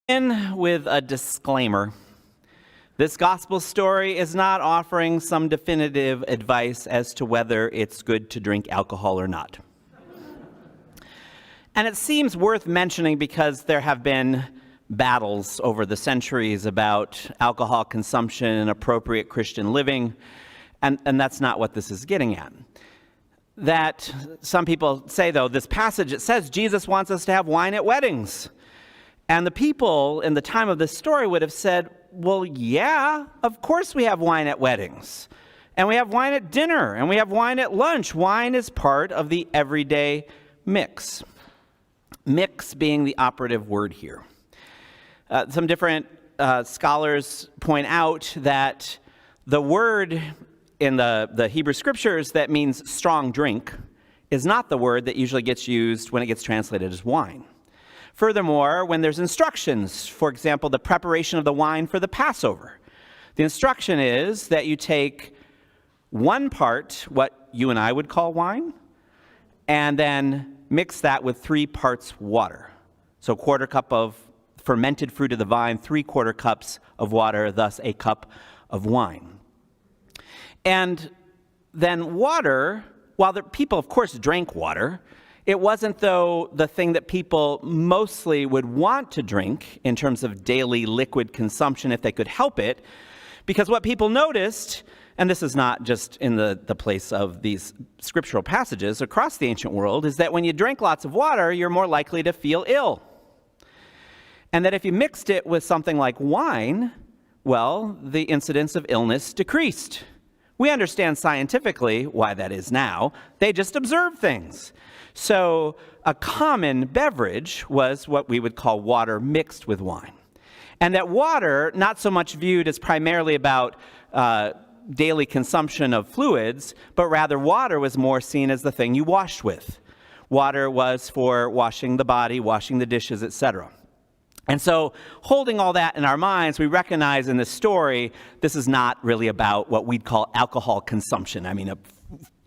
In with a disclaimer. This gospel story is not offering some definitive advice as to whether it's good to drink alcohol or not. And it seems worth mentioning because there have been battles over the centuries about alcohol consumption and appropriate Christian living, and that's not what this is getting at. That some people say, though, this passage, it says Jesus wants us to have wine at weddings. And the people in the time of this story would have said, well, yeah, of course we have wine at weddings. And we have wine at dinner, and we have wine at lunch. Wine is part of the everyday mix. Mix being the operative word here. Some different scholars point out that the word in the Hebrew scriptures that means strong drink is not the word that usually gets used when it gets translated as wine. Furthermore, when there's instructions, for example, the preparation of the wine for the Passover, the instruction is that you take one part, what you and I would call wine, and then mix that with 3 parts water. So 1/4 cup of fermented fruit of the vine, 3/4 cups of water, thus a cup of wine. And then water, while the people, of course, drank water, it wasn't, though, the thing that people mostly would want to drink in terms of daily liquid consumption if they could help it, because what people noticed, and this is not just in the place of these scriptural passages across the ancient world, is that when you drink lots of water, you're more likely to feel ill. And that if you mixed it with something like wine, well, the incidence of illness decreased. We understand scientifically why that is now. They just observe things. So a common beverage was what we would call water mixed with wine. And that water, not so much viewed as primarily about daily consumption of fluids, but rather water was more seen as the thing you washed with. Water was for washing the body, washing the dishes, etc. And so holding all that in our minds, we recognize in this story, this is not really about what we'd call alcohol consumption. I mean, a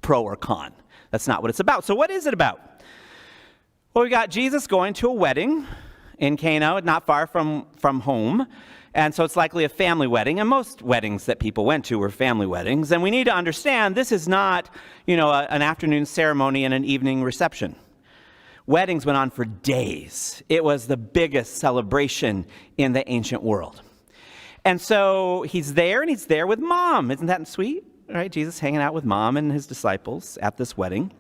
pro or con. That's not what it's about. So what is it about? Well, we got Jesus going to a wedding in Cana, not far from home. And so it's likely a family wedding. And most weddings that people went to were family weddings. And we need to understand this is not, an afternoon ceremony and an evening reception. Weddings went on for days. It was the biggest celebration in the ancient world. And so he's there, and he's there with mom. Isn't that sweet? Right? Jesus hanging out with mom and his disciples at this wedding.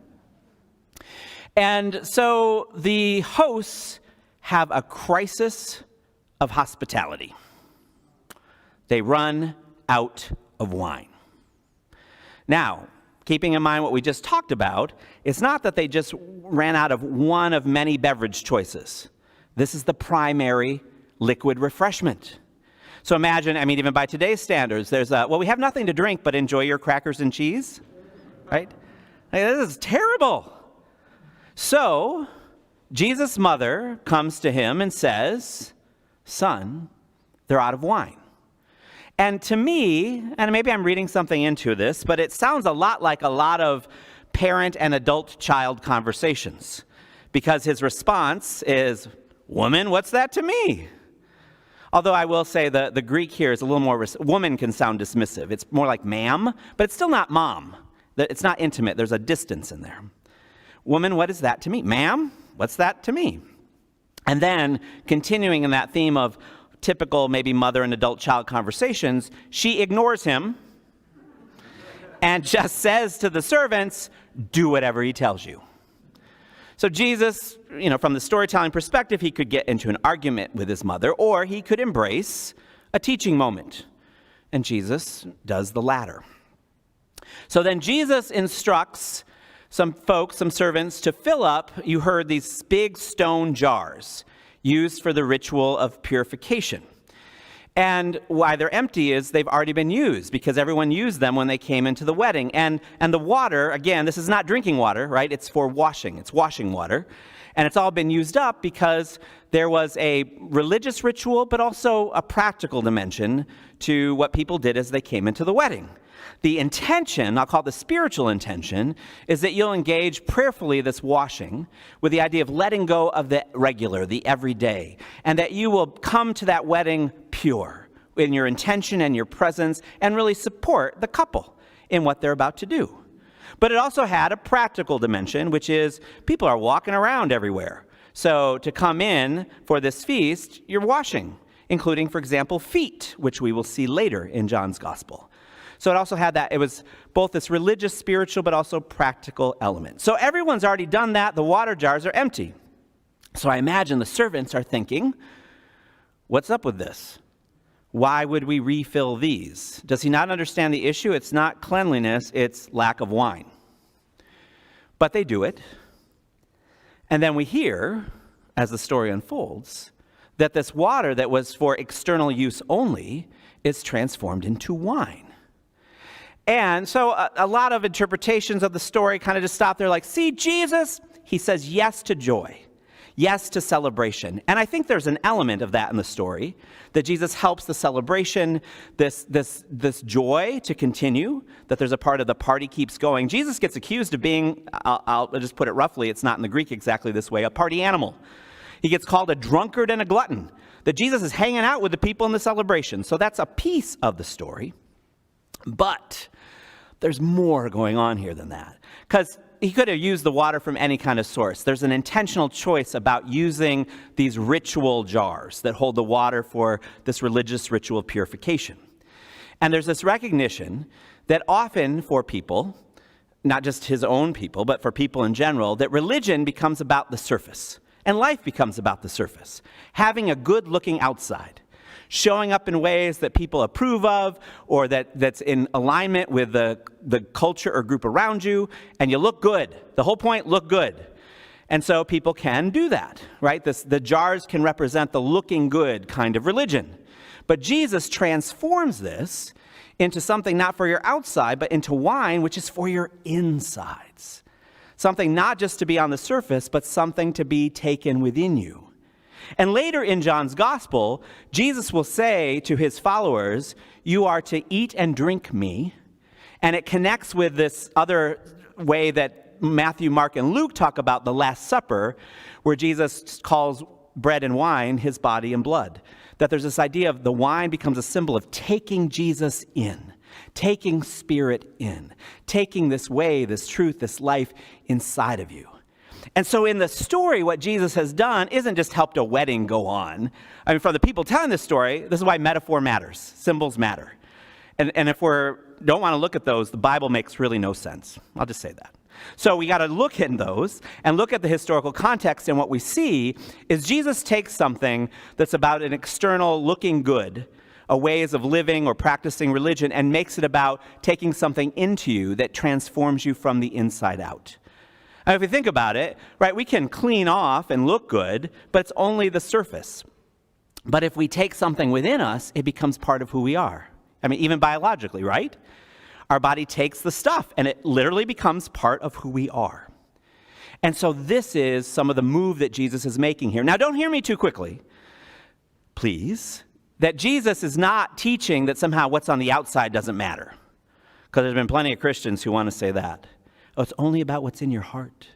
And so the hosts have a crisis of hospitality. They run out of wine. Now, keeping in mind what we just talked about, it's not that they just ran out of one of many beverage choices. This is the primary liquid refreshment. So imagine, even by today's standards, we have nothing to drink but enjoy your crackers and cheese, right? This is terrible. So Jesus' mother comes to him and says, son, they're out of wine. And to me, and maybe I'm reading something into this, but it sounds a lot like a lot of parent and adult-child conversations, because his response is, woman, what's that to me? Although I will say the Greek here is a little more, woman can sound dismissive. It's more like ma'am, but it's still not mom. It's not intimate. There's a distance in there. Woman, what is that to me? Ma'am, what's that to me? And then, continuing in that theme of typical maybe mother and adult-child conversations, she ignores him and just says to the servants, do whatever he tells you. So Jesus, from the storytelling perspective, he could get into an argument with his mother, or he could embrace a teaching moment. And Jesus does the latter. So then Jesus instructs some servants, to fill up, you heard, these big stone jars used for the ritual of purification. And why they're empty is they've already been used, because everyone used them when they came into the wedding. And the water, again, this is not drinking water, right? It's for washing. It's washing water. And it's all been used up because there was a religious ritual, but also a practical dimension to what people did as they came into the wedding. The intention, I'll call it the spiritual intention, is that you'll engage prayerfully this washing with the idea of letting go of the regular, the everyday, and that you will come to that wedding pure in your intention and your presence and really support the couple in what they're about to do. But it also had a practical dimension, which is people are walking around everywhere. So to come in for this feast, you're washing, including, for example, feet, which we will see later in John's gospel. So it also had that, it was both this religious, spiritual, but also practical element. So everyone's already done that. The water jars are empty. So I imagine the servants are thinking, what's up with this? Why would we refill these? Does he not understand the issue? It's not cleanliness, it's lack of wine. But they do it. And then we hear, as the story unfolds, that this water that was for external use only is transformed into wine. And so a lot of interpretations of the story kind of just stop there like, see, Jesus, he says yes to joy, yes to celebration. And I think there's an element of that in the story, that Jesus helps the celebration, this joy to continue, that there's a part of the party keeps going. Jesus gets accused of being, I'll just put it roughly, it's not in the Greek exactly this way, a party animal. He gets called a drunkard and a glutton, that Jesus is hanging out with the people in the celebration. So that's a piece of the story. But there's more going on here than that. Because he could have used the water from any kind of source. There's an intentional choice about using these ritual jars that hold the water for this religious ritual of purification. And there's this recognition that often for people, not just his own people, but for people in general, that religion becomes about the surface. And life becomes about the surface. Having a good-looking outside. Showing up in ways that people approve of or that's in alignment with the culture or group around you, and you look good. The whole point, look good. And so people can do that, right? The jars can represent the looking good kind of religion. But Jesus transforms this into something not for your outside, but into wine, which is for your insides. Something not just to be on the surface, but something to be taken within you. And later in John's gospel, Jesus will say to his followers, you are to eat and drink me. And it connects with this other way that Matthew, Mark, and Luke talk about the Last Supper, where Jesus calls bread and wine his body and blood. That there's this idea of the wine becomes a symbol of taking Jesus in, taking spirit in, taking this way, this truth, this life inside of you. And so in the story, what Jesus has done isn't just helped a wedding go on. I mean, for the people telling this story, this is why metaphor matters. Symbols matter. And if we don't want to look at those, the Bible makes really no sense. I'll just say that. So we got to look in those and look at the historical context, and what we see is Jesus takes something that's about an external looking good, a ways of living or practicing religion, and makes it about taking something into you that transforms you from the inside out. And if you think about it, right, we can clean off and look good, but it's only the surface. But if we take something within us, it becomes part of who we are. I mean, even biologically, right? Our body takes the stuff, and it literally becomes part of who we are. And so this is some of the move that Jesus is making here. Now, don't hear me too quickly, please, that Jesus is not teaching that somehow what's on the outside doesn't matter. Because there's been plenty of Christians who want to say that. Oh, it's only about what's in your heart.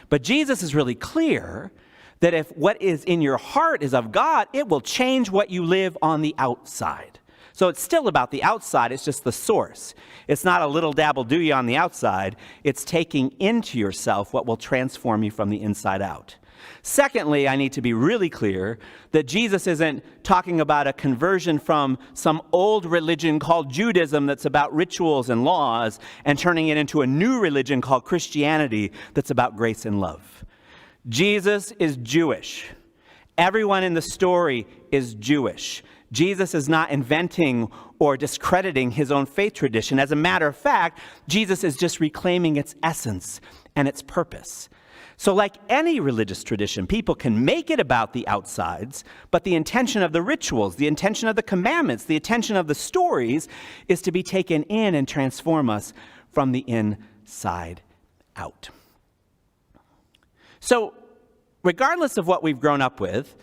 But Jesus is really clear that if what is in your heart is of God, it will change what you live on the outside. So it's still about the outside, it's just the source. It's not a little dabble do you on the outside, it's taking into yourself what will transform you from the inside out. Secondly, I need to be really clear that Jesus isn't talking about a conversion from some old religion called Judaism that's about rituals and laws and turning it into a new religion called Christianity that's about grace and love. Jesus is Jewish. Everyone in the story is Jewish. Jesus is not inventing or discrediting his own faith tradition. As a matter of fact, Jesus is just reclaiming its essence and its purpose. So like any religious tradition, people can make it about the outsides, but the intention of the rituals, the intention of the commandments, the intention of the stories is to be taken in and transform us from the inside out. So regardless of what we've grown up with,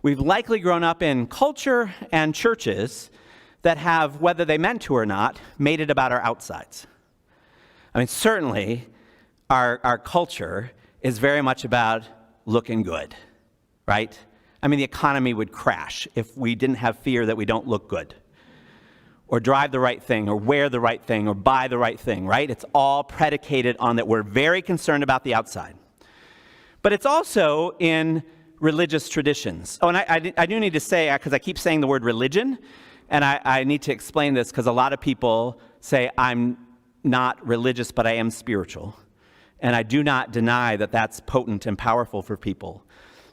we've likely grown up in culture and churches that have, whether they meant to or not, made it about our outsides. I mean, certainly our culture is very much about looking good, right? I mean, the economy would crash if we didn't have fear that we don't look good, or drive the right thing, or wear the right thing, or buy the right thing, right? It's all predicated on that we're very concerned about the outside. But it's also in religious traditions. Oh, and I do need to say, because I keep saying the word religion, and I need to explain this because a lot of people say, I'm not religious, but I am spiritual. And I do not deny that that's potent and powerful for people.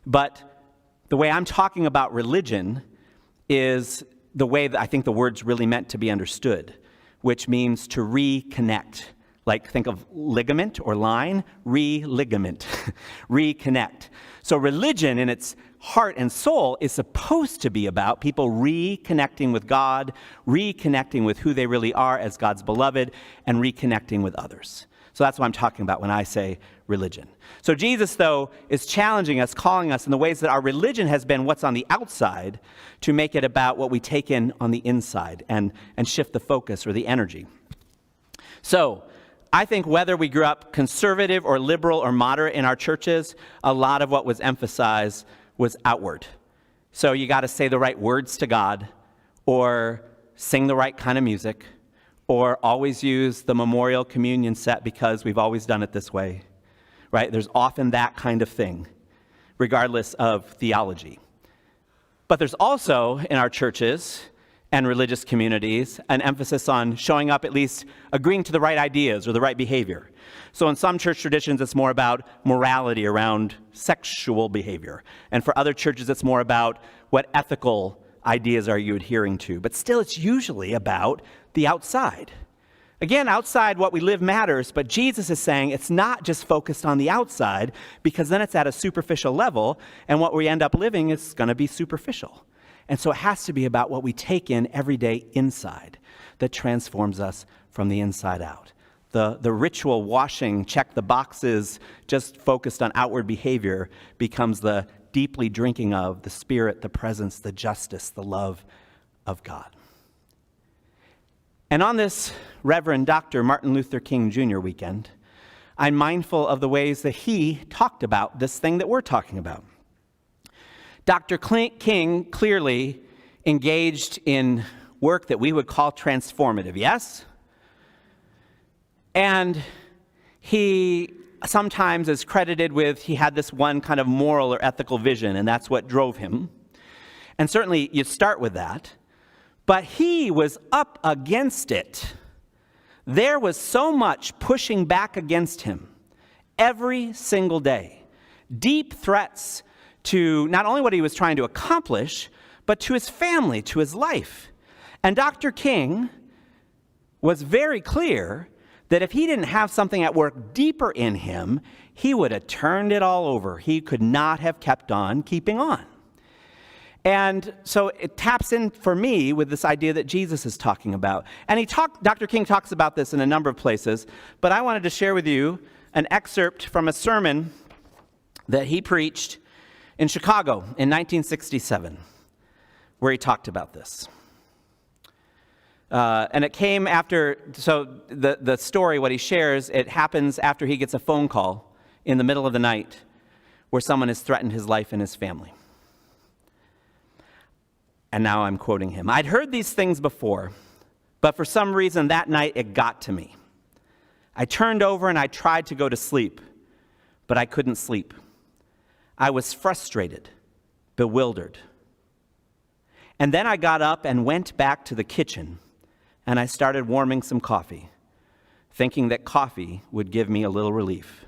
But the way I'm talking about religion is the way that I think the word's really meant to be understood, which means to reconnect. Like, think of ligament or line, re-ligament, reconnect. So religion in its heart and soul is supposed to be about people reconnecting with God, reconnecting with who they really are as God's beloved, and reconnecting with others. So that's what I'm talking about when I say religion. So Jesus, though, is challenging us, calling us in the ways that our religion has been what's on the outside to make it about what we take in on the inside and shift the focus or the energy. So I think whether we grew up conservative or liberal or moderate in our churches, a lot of what was emphasized was outward. So you got to say the right words to God, or sing the right kind of music, or always use the memorial communion set because we've always done it this way, right? There's often that kind of thing, regardless of theology. But there's also, in our churches and religious communities, an emphasis on showing up, at least agreeing to the right ideas or the right behavior. So in some church traditions, it's more about morality around sexual behavior. And for other churches, it's more about what ethical ideas are you adhering to. But still, it's usually about the outside. Again, outside what we live matters, but Jesus is saying it's not just focused on the outside, because then it's at a superficial level, and what we end up living is going to be superficial. And so it has to be about what we take in every day inside that transforms us from the inside out. The ritual washing, check the boxes, just focused on outward behavior becomes the deeply drinking of the Spirit, the presence, the justice, the love of God. And on this Reverend Dr. Martin Luther King Jr. weekend, I'm mindful of the ways that he talked about this thing that we're talking about. Dr. King clearly engaged in work that we would call transformative, yes? And he sometimes is credited with, he had this one kind of moral or ethical vision, and that's what drove him. And certainly you start with that. But he was up against it. There was so much pushing back against him every single day. Deep threats to not only what he was trying to accomplish, but to his family, to his life. And Dr. King was very clear that if he didn't have something at work deeper in him, he would have turned it all over. He could not have kept on keeping on. And so it taps in for me with this idea that Jesus is talking about. And Dr. King talks about this in a number of places, but I wanted to share with you an excerpt from a sermon that he preached in Chicago in 1967, where he talked about this. And it came after, so the story, what he shares, it happens after he gets a phone call in the middle of the night where someone has threatened his life and his family. And now I'm quoting him. I'd heard these things before, but for some reason that night it got to me. I turned over and I tried to go to sleep, but I couldn't sleep. I was frustrated, bewildered. And then I got up and went back to the kitchen, and I started warming some coffee, thinking that coffee would give me a little relief.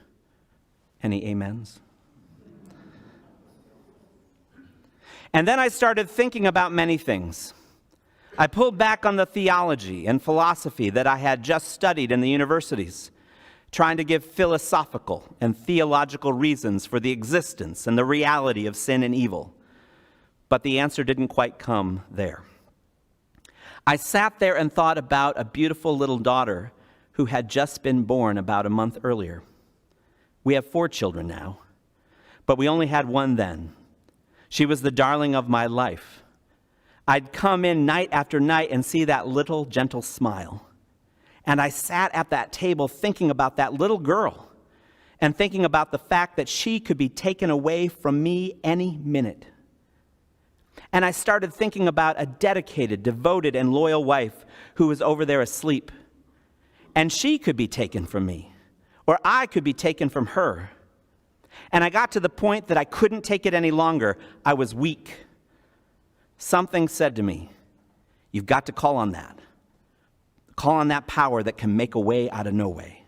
Any amens? And then I started thinking about many things. I pulled back on the theology and philosophy that I had just studied in the universities, trying to give philosophical and theological reasons for the existence and the reality of sin and evil. But the answer didn't quite come there. I sat there and thought about a beautiful little daughter who had just been born about a month earlier. We have 4 children now, but we only had one then. She was the darling of my life. I'd come in night after night and see that little gentle smile. And I sat at that table thinking about that little girl and thinking about the fact that she could be taken away from me any minute. And I started thinking about a dedicated, devoted, and loyal wife who was over there asleep. And she could be taken from me, or I could be taken from her. And I got to the point that I couldn't take it any longer. I was weak. Something said to me, you've got to call on that. Call on that power that can make a way out of no way.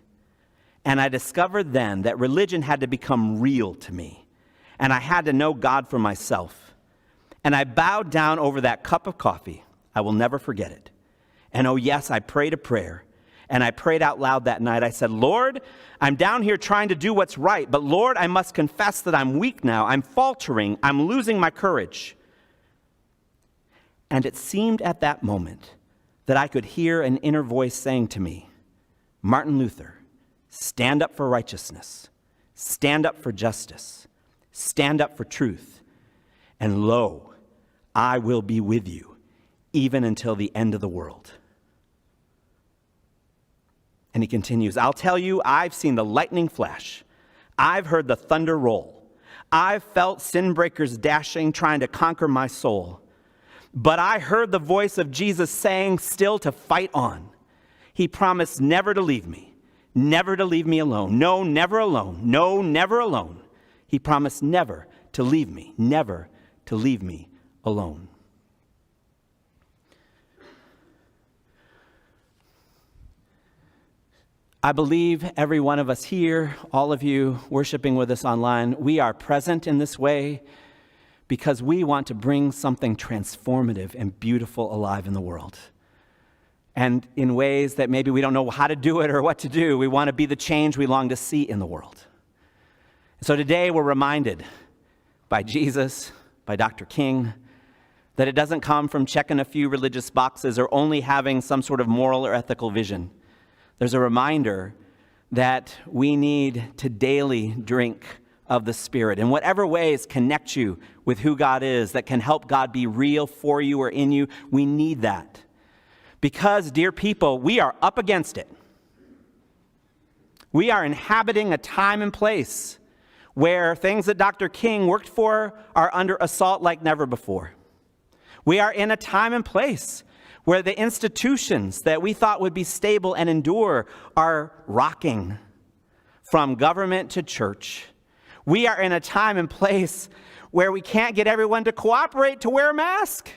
And I discovered then that religion had to become real to me. And I had to know God for myself. And I bowed down over that cup of coffee. I will never forget it. And oh yes, I prayed a prayer. And I prayed out loud that night. I said, Lord, I'm down here trying to do what's right. But Lord, I must confess that I'm weak now. I'm faltering. I'm losing my courage. And it seemed at that moment that I could hear an inner voice saying to me, Martin Luther, stand up for righteousness. Stand up for justice. Stand up for truth. And lo, I will be with you, even until the end of the world. And he continues, I'll tell you, I've seen the lightning flash. I've heard the thunder roll. I've felt sin breakers dashing, trying to conquer my soul. But I heard the voice of Jesus saying still to fight on. He promised never to leave me alone. No, never alone. No, never alone. He promised never to leave me alone. I believe every one of us here, all of you worshiping with us online, we are present in this way because we want to bring something transformative and beautiful alive in the world. And in ways that maybe we don't know how to do it or what to do, we want to be the change we long to see in the world. So today we're reminded by Jesus, by Dr. King, that it doesn't come from checking a few religious boxes or only having some sort of moral or ethical vision. There's a reminder that we need to daily drink of the Spirit in whatever ways connect you with who God is, that can help God be real for you or in you. We need that. Because, dear people, we are up against it. We are inhabiting a time and place where things that Dr. King worked for are under assault like never before. We are in a time and place where the institutions that we thought would be stable and endure are rocking, from government to church. We are in a time and place where we can't get everyone to cooperate to wear a mask.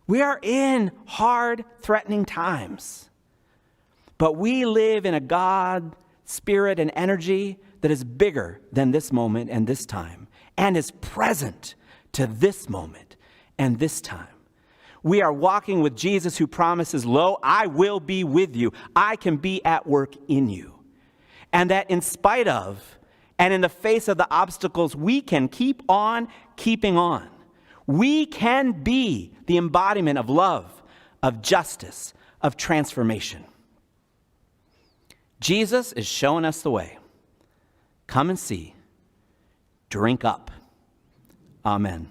We are in hard, threatening times. But we live in a God, spirit, and energy that is bigger than this moment and this time, and is present to this moment and this time. We are walking with Jesus, who promises, lo, I will be with you. I can be at work in you. And that in spite of and in the face of the obstacles, we can keep on keeping on. We can be the embodiment of love, of justice, of transformation. Jesus is showing us the way. Come and see. Drink up. Amen.